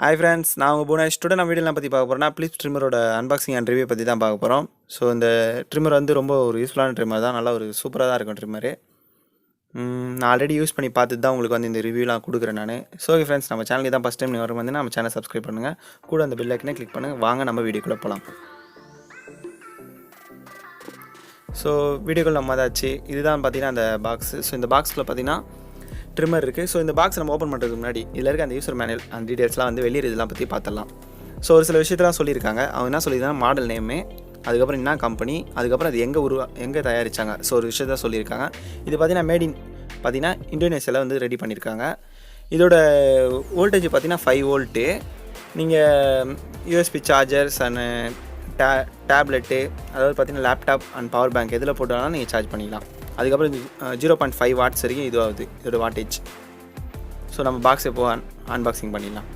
Hi friends, நான் உங்கள் bhuvanesh. Today நம்ம வீடியோலாம் பற்றி பார்க்க போகிறோம்னா Phillips trimmerோட அன்பாக்சிங் அண்ட் ரிவ்யூ பற்றி தான் பார்க்க போகிறோம். ஸோ இந்த ட்ரிம்மர் வந்து ரொம்ப ஒரு யூஸ்ஃபுல்லான ட்ரிம்மர் தான், நல்லா ஒரு சூப்பராக தான் இருக்கும் ட்ரிம்மரு. நான் ஆல்ரெடி யூஸ் பண்ணி பார்த்துட்டு தான் உங்களுக்கு வந்து இந்த ரிவ்யூலாம் கொடுக்குறேன் நான். ஸோ ஓகே ஃப்ரெண்ட்ஸ், நம்ம சேனலுக்கு தான் ஃபஸ்ட் டைம் நீங்கள் வரும் வந்து நம்ம சேனல் சப்ஸ்கிரைப் பண்ணுங்கள், கூட அந்த பெல் ஐக்கனை கிளிக் பண்ணுங்கள். வாங்க நம்ம வீடியோக்குள்ளே போகலாம். ஸோ வீடியோக்குள்ள நம்ம அதாச்சு இதுதான் பார்த்தீங்கன்னா அந்த பாக்ஸு. ஸோ இந்த பாக்ஸில் பார்த்தீங்கன்னா ட்ரிம்மர் இருக்குது. ஸோ இந்த பாக்ஸ் நம்ம ஓப்பன் பண்ணுறதுக்கு முன்னாடி இதில் இருக்க அந்த யூசர் மேனுவல் அந்த டீட்டெயில்ஸ்லாம் வந்து வெளியே இதெல்லாம் பற்றி பார்த்துடலாம். ஸோ ஒரு சில விஷயத்தெல்லாம் சொல்லியிருக்காங்க. அவங்க என்ன சொல்லியிருக்காங்க, மாடல் நேமு, அதுக்கப்புறம் என்ன கம்பெனி, அதுக்கப்புறம் அது எங்கே தயாரித்தாங்க. ஸோ ஒரு விஷயத்த சொல்லியிருக்காங்க. இது பார்த்தீங்கன்னா இந்தோனேஷியாவில் வந்து ரெடி பண்ணியிருக்காங்க. இதோட வோல்டேஜ் பார்த்தீங்கன்னா 5 வோல்ட்டு. நீங்கள் யூஎஸ்பி சார்ஜர்ஸ் அண்ட் டேப்லெட்டு, அதாவது பார்த்தீங்கன்னா லேப்டாப் அண்ட் பவர் பேங்க் எதில் போட்டாலும் நீங்கள் சார்ஜ் பண்ணிக்கலாம். அதுக்கப்புறம் 0.5 வாட்ஸ் வரைக்கும் இது ஆகுது இதோட வாட்டேஜ். ஸோ நம்ம பாக்ஸ் எப்போ அன்பாக்சிங் பண்ணிடலாம்.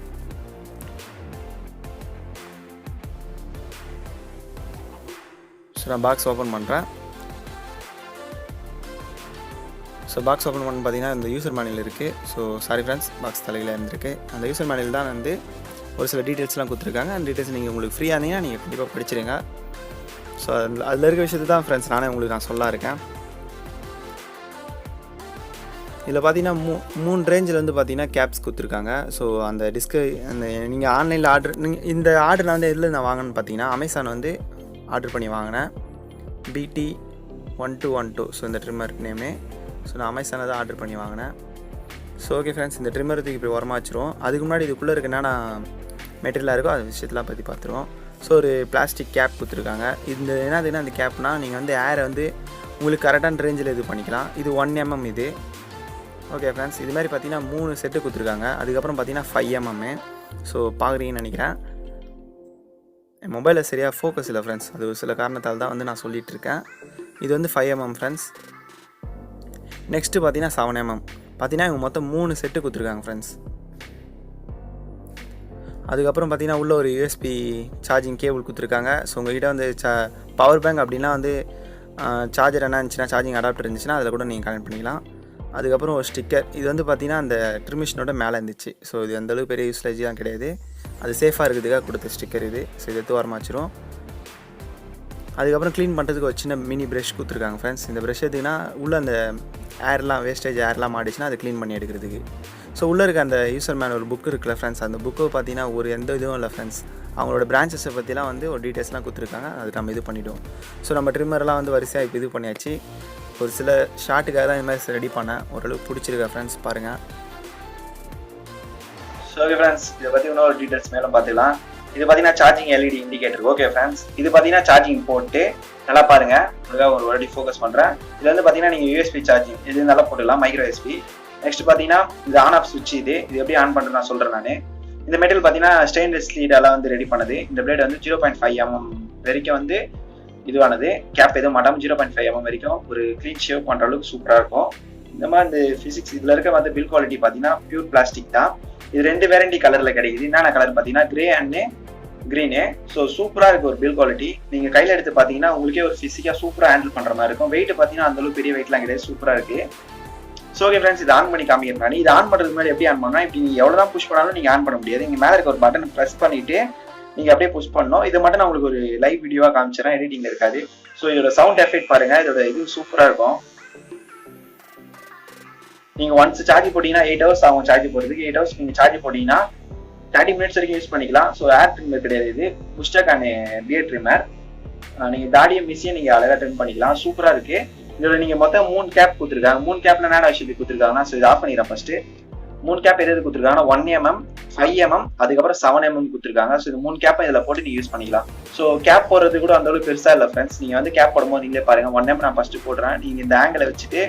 ஸோ நான் பாக்ஸ் ஓப்பன் பண்ணுறேன். ஸோ பாக்ஸ் ஓப்பன் பண்ணி பார்த்தீங்கன்னா இந்த யூசர் மேனுவல் இருக்குது. ஸோ சாரி ஃப்ரெண்ட்ஸ், பாக்ஸ் தலையில் இருந்திருக்கு. அந்த யூசர் மேனுவல் தான் வந்து ஒரு சில டீட்டெயில்ஸ்லாம் கொடுத்துருக்காங்க. அந்த டீட்டெயில்ஸ் நீங்கள் உங்களுக்கு ஃப்ரீயாக இருந்தீங்கன்னா நீங்கள் கண்டிப்பாக படிச்சிருங்க. ஸோ அதில் இருக்க விஷயத்தை தான் ஃப்ரெண்ட்ஸ் நான் சொல்ல இருக்கேன். இதில் பார்த்தீங்கன்னா 3 ரேஞ்சில் வந்து பார்த்தீங்கன்னா கேப்ஸ் கொடுத்துருக்காங்க. ஸோ அந்த அந்த நீங்கள் ஆன்லைனில் இந்த ஆர்டர் நான் வந்து எதில் நான் வாங்கினேன்னு பார்த்தீங்கன்னா அமேசான் வந்து ஆர்டர் பண்ணி வாங்கினேன். BT1212 ஸோ இந்த ட்ரிம்மர் நேமே. ஸோ நான் அமேசானில் தான் ஆர்டர் பண்ணி வாங்கினேன். ஸோ ஓகே ஃப்ரெண்ட்ஸ், இந்த ட்ரிம்மருக்கு இப்படி உரமாக வச்சுருவோம். அதுக்கு முன்னாடி இதுக்குள்ளே இருக்குன்னா மெட்டீரியலாக இருக்கோ அது விஷயத்தெல்லாம் பற்றி பார்த்துருவோம். ஸோ ஒரு பிளாஸ்டிக் கேப் கொடுத்துருக்காங்க. என்னதுன்னா அந்த கேப்னால் நீங்கள் வந்து ஏரை வந்து உங்களுக்கு கரெக்டான ரேஞ்சில் இது பண்ணிக்கலாம். இது 1 mm இது. ஓகே ஃப்ரெண்ட்ஸ், இது மாதிரி பார்த்தீங்கன்னா 3 செட்டு கொடுத்துருக்காங்க. அதுக்கப்புறம் பார்த்தீங்கன்னா 5 mm. ஸோ பார்க்குறீங்கன்னு நினைக்கிறேன். என் மொபைலில் சரியாக ஃபோக்கஸ் இல்லை ஃப்ரெண்ட்ஸ், அது ஒரு சில காரணத்தால் தான் வந்து நான் சொல்லிகிட்ருக்கேன். இது வந்து 5 mm ஃப்ரெண்ட்ஸ். நெக்ஸ்ட்டு பார்த்தீங்கன்னா 7 mm. பார்த்தீங்கன்னா இவங்க மொத்தம் 3 செட்டு கொடுத்துருக்காங்க ஃப்ரெண்ட்ஸ். அதுக்கப்புறம் பார்த்தீங்கன்னா உள்ள ஒரு யூஎஸ்பி சார்ஜிங் கேபிள் கொடுத்துருக்காங்க. ஸோ உங்கள்கிட்ட வந்து பவர் பேங்க் அப்படின்னா வந்து சார்ஜர் என்ன இருந்துச்சுன்னா, சார்ஜிங் அடாப்டர் இருந்துச்சுன்னா அதில் கூட நீங்கள் கனெக்ட் பண்ணிக்கலாம். அதுக்கப்புறம் ஒரு ஸ்டிக்கர். இது வந்து பார்த்திங்கன்னா அந்த ட்ரிமிஷனோட மேலே இருந்துச்சு. ஸோ இது அந்தளவுக்கு பெரிய யூஸ்லேஜ் தான் கிடையாது, அது சேஃபாக இருக்கிறதுக்காக கொடுத்த ஸ்டிக்கர் இது. ஸோ இது எடுத்து வரமாச்சிரும். அதுக்கப்புறம் க்ளீன் பண்ணுறதுக்கு ஒரு சின்ன மினி ப்ரஷ் கொடுத்துருக்காங்க ஃப்ரெண்ட்ஸ். இந்த ப்ரஷ் எதுக்குன்னா உள்ளே அந்த வேஸ்டேஜ் ஏர்லாம் மாடிச்சுன்னா அதை க்ளீன் பண்ணி எடுக்கிறதுக்கு. ஸோ உள்ளே இருக்க அந்த யூசர் மேனுவல் புக் இருக்குல்ல ஃப்ரெண்ட்ஸ், அந்த புக்கு பார்த்தீங்கன்னா ஒரு எந்த இதுவும் இல்லை ஃப்ரெண்ட்ஸ். அவங்களோட பிரான்ச்சஸை பற்றிலாம் வந்து ஒரு டீட்டெயில்ஸ்லாம் கொடுத்துருக்காங்க. அது நம்ம இது பண்ணிவிடுவோம். ஸோ நம்ம ட்ரிம்மர்லாம் வந்து வரிசையாக இப்போ இது பண்ணியாச்சு. ஒரு சில ஷார்ட்டுக்காக தான் இந்த மாதிரி ரெடி பண்ணேன். ஓரளவுக்கு பிடிச்சிருக்கா ஃப்ரெண்ட்ஸ், பாருங்கள். ஸோ ஓகே ஃப்ரெண்ட்ஸ், இதை பற்றி இன்னொரு டீட்டெயில்ஸ் மேலும் பார்த்துக்கலாம். இது பார்த்தீங்கன்னா charging LED indicator. Okay friends, இது பார்த்தீங்கன்னா சார்ஜிங் போட்டு நல்லா பாருங்கள். அதுக்காக ஒரு வாட்டி ஃபோக்கஸ் பண்ணுறேன். இது வந்து பார்த்தீங்கன்னா நீங்கள் யூஎஸ்பி சார்ஜிங் இது நல்லா போட்டுக்கலாம், மைக்ரோ யூஎஸ்பி. நெக்ஸ்ட் பார்த்தீங்கன்னா இது ஆன் ஆஃப் சுவிட்ச். இது எப்படி ஆன் பண்ணுறது நான் சொல்கிறேன் நான். இந்த மெட்டீரியல் பார்த்தீங்கன்னா ஸ்டெயின்லெஸ் ஸ்டீலால் வந்து ரெடி பண்ணது. இந்த பிளேட் வந்து 0.5 mm வரைக்கும் வந்து இதுவானது. கேப் எதுவும் மாட்டாமல் 0.5 mm வரைக்கும் ஒரு க்ளீன் ஷேவ் பண்ணுற அளவுக்கு சூப்பராக இருக்கும். இந்த மாதிரி இந்த ஃபிசிக்ஸ் இதில் இருக்க வந்து பில் குவாலிட்டி பார்த்தீங்கன்னா பியூர் பிளாஸ்டிக் தான். இது 2 வேரண்டி கலரில் கிடைக்குது. என்னென்ன கலர் பார்த்தீங்கன்னா கிரே அண்ட் க்ரீனு. ஸோ சூப்பராக இருக்குது ஒரு பில் குவாலிட்டி. நீங்கள் கையில் எடுத்து பார்த்தீங்கன்னா உங்களுக்கே ஒரு ஃபிசிக்காக சூப்பராக ஹேண்டில் பண்ணுற மாதிரி இருக்கும். வெயிட் பார்த்தீங்கன்னா அந்தளவுக்கு பெரிய வெயிட்லாம் கிடையாது, சூப்பராக இருக்குது. ஸோ ஓகே ஃப்ரெண்ட்ஸ், இது ஆன் பண்ணி காமிக்கிறேன். இது ஆன் பண்ணுறதுக்கு முன்னாடி எப்படி ஆன் பண்ணால், இப்படி நீங்கள் எவ்வளோ தான் புஷ் பண்ணாலும் நீங்கள் ஆன் பண்ண முடியாது. இங்கே மேலே இருக்க ஒரு பட்டன் ப்ரெஸ் பண்ணிவிட்டு நீங்கள் அப்படியே புஷ் பண்ணணும். இது மட்டும் நான் உங்களுக்கு ஒரு லைவ் வீடியோவாக காமிச்சிடறேன், எடிட்டிங் இருக்காது. ஸோ இதோட சவுண்ட் எஃபெக்ட் பாருங்கள், இதோட இது சூப்பராக இருக்கும். நீங்கள் ஒன்ஸ் சார்ஜ் போட்டிங்கன்னா 8 hours ஆகும் சார்ஜ் போடுறதுக்கு. 8 hours நீங்கள் சார்ஜ் போட்டிங்கன்னா 30 minutes வரைக்கும் யூஸ் பண்ணிக்கலாம். ஸோ ஏர் ட்ரிம்மர் கிடையாது, இது புஷ்டக்கான பியர் ட்ரிம்மர். நீங்கள் தாடியும் மிஸ்ஸையும் நீங்கள் அழகாக ட்ரிம் பண்ணிக்கலாம், சூப்பராக இருக்குது. இதோட நீங்கள் மொத்தம் 3 கேப் கொடுத்துருக்காங்க. 3 கேப்பில் என்னென்ன விஷயத்துக்கு கொடுத்துருக்காங்கன்னா, ஸோ இது ஆஃப் பண்ணிடுறேன் ஃபஸ்ட்டு. 3 கேப் எது கொடுத்துருக்காங்கன்னா 1 mm, 5 mm, அதுக்கப்புறம் 7 mm கொடுத்துருக்காங்க. ஸோ இது 3 கேப்பை இதில் போட்டு நீங்கள் யூஸ் பண்ணிக்கலாம். ஸோ கேப் போடுறது கூட அந்த அளவுக்கு பெருசாக இல்லை ஃப்ரெண்ட்ஸ். நீங்கள் வந்து கேப் போடும்போது நீங்களே பாருங்கள். 1 mm நான் ஃபஸ்ட்டு போடுறேன். நீங்கள் இந்த ஆங்கிளை வச்சுட்டு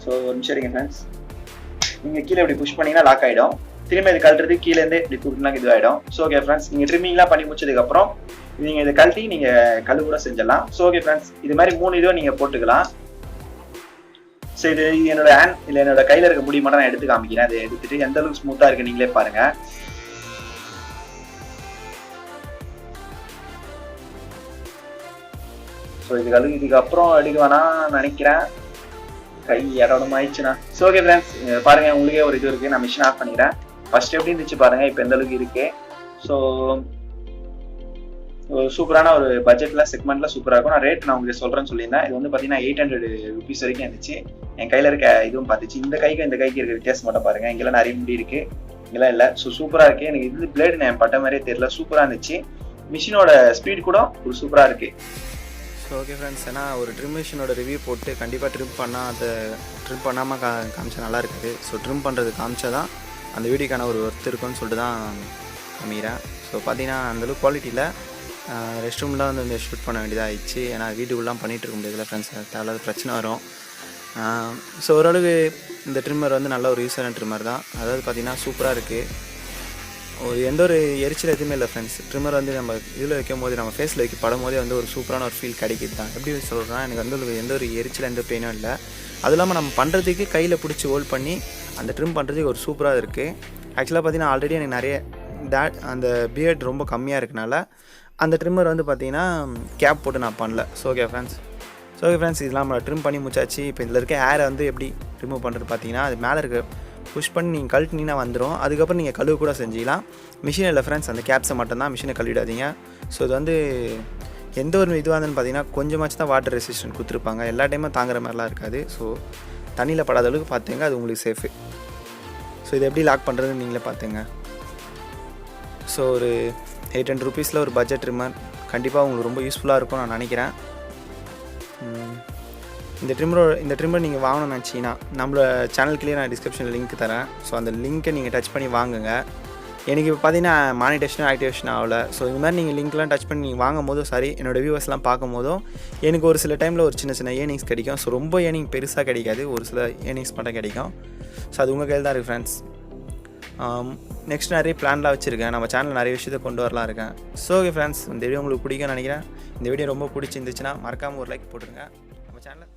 ஸோ ஒரு நிமிஷம் இருங்க ஃப்ரெண்ட்ஸ். நீங்கள் கீழே இப்படி புஷ் பண்ணிங்கன்னா லாக் ஆகிடும். திரும்ப இது கழட்டுறது கீழேருந்து இப்படி கூட்டினா இது ஆகிடும். ஸோ ஓகே ஃப்ரெண்ட்ஸ், நீங்கள் ட்ரிம்மிங்லாம் பண்ணி முடிச்சதுக்கப்புறம் நீங்கள் இதை கழட்டி நீங்கள் கழு கூட செஞ்சிடலாம். ஸோ ஓகே ஃப்ரெண்ட்ஸ், இது மாதிரி 3 இதுவும் நீங்கள் போட்டுக்கலாம். ஸோ இது என்னோட ஹேண்ட் இல்லை என்னோட கையில் இருக்க முடி மட்டும் நான் எடுத்து காமிக்கிறேன். அதை எடுத்துட்டு எந்த அளவுக்கு ஸ்மூத்தாக இருக்கு நீங்களே பாருங்க. ஸோ இதுக்கப்புறம் எடுக்க வேணாம் நினைக்கிறேன், கை இடமா ஆயிடுச்சுன்னா. ஸோ ஓகே ஃப்ரெண்ட்ஸ், பாருங்க உங்களுக்கே ஒரு இது இருக்கு. நான் மிஷின் ஆஃப் பண்ணிக்கிறேன். ஃபர்ஸ்ட் எப்படி இருந்துச்சு பாருங்கள், இப்போ எந்த அளவுக்கு இருக்கு. ஸோ சூப்பரான ஒரு பட்ஜெட்ல செக்மெண்ட்ல சூப்பராக இருக்கும். நான் ரேட் நான் உங்களுக்கு சொல்கிறேன்னு சொல்லியிருந்தேன். இது வந்து பார்த்தீங்கன்னா 800 rupees வரைக்கும் இருந்துச்சு. என் கையில் இருக்க இதுவும் பார்த்துச்சு. இந்த கைக்கு இந்த கைக்கு இருக்க வித்தியாசம் மட்டும் பாருங்கள். இங்கெல்லாம் நிறைய முடி இருக்குது, இங்கெல்லாம் இல்லை. ஸோ சூப்பராக இருக்குது. எனக்கு இது பிளேடு நான் பட்ட மாதிரியே தெரியல, சூப்பராக இருந்துச்சு. மிஷினோட ஸ்பீட் கூட ஒரு சூப்பராக இருக்குது. ஸோ ஓகே ஃப்ரெண்ட்ஸ், ஏன்னா ஒரு ட்ரிம் மிஷினோட ரிவ்யூ போட்டு கண்டிப்பாக ட்ரிம் பண்ணால் அதை ட்ரிம் பண்ணாமல் காமிச்சா நல்லா இருக்குது. ஸோ ட்ரிம் பண்ணுறது காமிச்சா தான் அந்த வீடியோக்கான ஒரு ஒர்த் இருக்குன்னு சொல்லிட்டு தான் காமிக்கிறேன். ஸோ பார்த்தீங்கன்னா அந்தளவுக்கு குவாலிட்டியில் ரெஸ்ட் ரூமில் வந்து ஷூட் பண்ண வேண்டியதாக ஆயிடுச்சு. ஏன்னா வீட்டுக்குள்ளலாம் பண்ணிகிட்டு இருக்க முடியாதுல ஃப்ரெண்ட்ஸ், தேவையில்லாத பிரச்சனை வரும். ஸோ ஓரளவுக்கு இந்த ட்ரிம்மர் வந்து நல்ல ஒரு யூஸரான ட்ரிம்மர் தான். அதாவது பார்த்திங்கன்னா சூப்பராக இருக்குது. எந்த ஒரு எரிச்சல் எதுவுமே இல்லை ஃப்ரெண்ட்ஸ். ட்ரிம்மர் வந்து நம்ம இதில் வைக்கும் போது, நம்ம ஃபேஸில் வைக்க படும் போதே வந்து ஒரு சூப்பரான ஒரு ஃபீல் கிடைக்கிது தான். எப்படி சொல்கிறேன்னா, எனக்கு வந்து எந்த ஒரு எரிச்சல் எந்த பெயினும் இல்லை. அது இல்லாமல் நம்ம பண்ணுறதுக்கு கையில் பிடிச்சி ஹோல்ட் பண்ணி அந்த ட்ரிம் பண்ணுறதுக்கு ஒரு சூப்பராக இருக்குது. ஆக்சுவலாக பார்த்திங்கன்னா ஆல்ரெடி எனக்கு நிறைய அந்த பியர்ட் ரொம்ப கம்மியாக இருக்கனால அந்த ட்ரிம்மர் வந்து பார்த்திங்கன்னா கேப் போட்டு நான் பண்ணல. ஸோ ஓகே ஃப்ரெண்ட்ஸ் இதெல்லாம் நம்ம ட்ரிம் பண்ணி முடிச்சாச்சு. இப்போ இதில் இருக்க ஹேரை வந்து எப்படி ரிமூவ் பண்ணுறது பார்த்தீங்கன்னா, அது மேலே இருக்க புஷ் பண்ணி நீங்கள் கழட்டினீங்கன்னா வந்துடும். அதுக்கப்புறம் நீங்கள் கழுவு கூட செஞ்சிக்கலாம். மிஷின் இல்லை ஃப்ரெண்ட்ஸ், அந்த கேப்ஸை மட்டும்தான், மிஷினை கழுவிடாதீங்க. ஸோ இது வந்து எந்த ஒரு இதுவாக இருந்துன்னு பார்த்தீங்கன்னா கொஞ்சமாச்சு தான் வாட்டர் ரெசிஸ்டன்ட் கொடுத்துருப்பாங்க. எல்லா டைமும் தாங்குற மாதிரிலாம் இருக்காது. ஸோ தண்ணியில் படாத அளவுக்கு பார்த்துங்க, அது உங்களுக்கு சேஃபு. ஸோ இது எப்படி லாக் பண்ணுறதுன்னு நீங்களே பார்த்துங்க. ஸோ ஒரு 800 rupees ஒரு பட்ஜெட் ட்ரிம்மர் கண்டிப்பாக உங்களுக்கு ரொம்ப யூஸ்ஃபுல்லாக இருக்கும்னு நான் நினைக்கிறேன். இந்த ட்ரிம்மர் நீங்கள் வாங்கணும்னு நினச்சிங்கன்னா நம்மளோட சேனலுக்குள்ளேயே நான் டிஸ்கிரிப்ஷனில் லிங்க் தரேன். ஸோ அந்த லிங்க்கை நீங்கள் டச் பண்ணி வாங்குங்க. எனக்கு இப்போ பார்த்தீங்கன்னா மானிட்டேஷனும் ஆக்டிவேஷன் ஆகலை. ஸோ இந்த மாதிரி நீங்கள் லிங்க்லாம் டச் பண்ணி நீங்கள் வாங்கும் போதும் சரி, என்னோடய வியூவர்ஸ்லாம் பார்க்கும் போதும் எனக்கு ஒரு சில டைமில் ஒரு சின்ன ஏர்னிங்ஸ் கிடைக்கும். ஸோ ரொம்ப ஏர்னிங் பெருசாக கிடைக்காது, ஒரு சில ஏர்னிங்ஸ் மட்டும் கிடைக்கும். ஸோ அது உங்கள் கையில் தான் இருக்குது ஃப்ரெண்ட்ஸ். நெக்ஸ்ட் நிறைய பிளான்லாம் வச்சுருக்கேன். நம்ம சேனலில் நிறைய விஷயத்தை கொண்டு வரலாம் இருக்கேன். ஸோ ஓகே ஃப்ரெண்ட்ஸ், இந்த வீடியோ உங்களுக்கு பிடிக்கும்னு நினைக்கிறேன். இந்த வீடியோ ரொம்ப பிடிச்சிருந்துச்சுன்னா மறக்காமல் ஒரு லைக் போட்டுருங்க. நம்ம சேனலை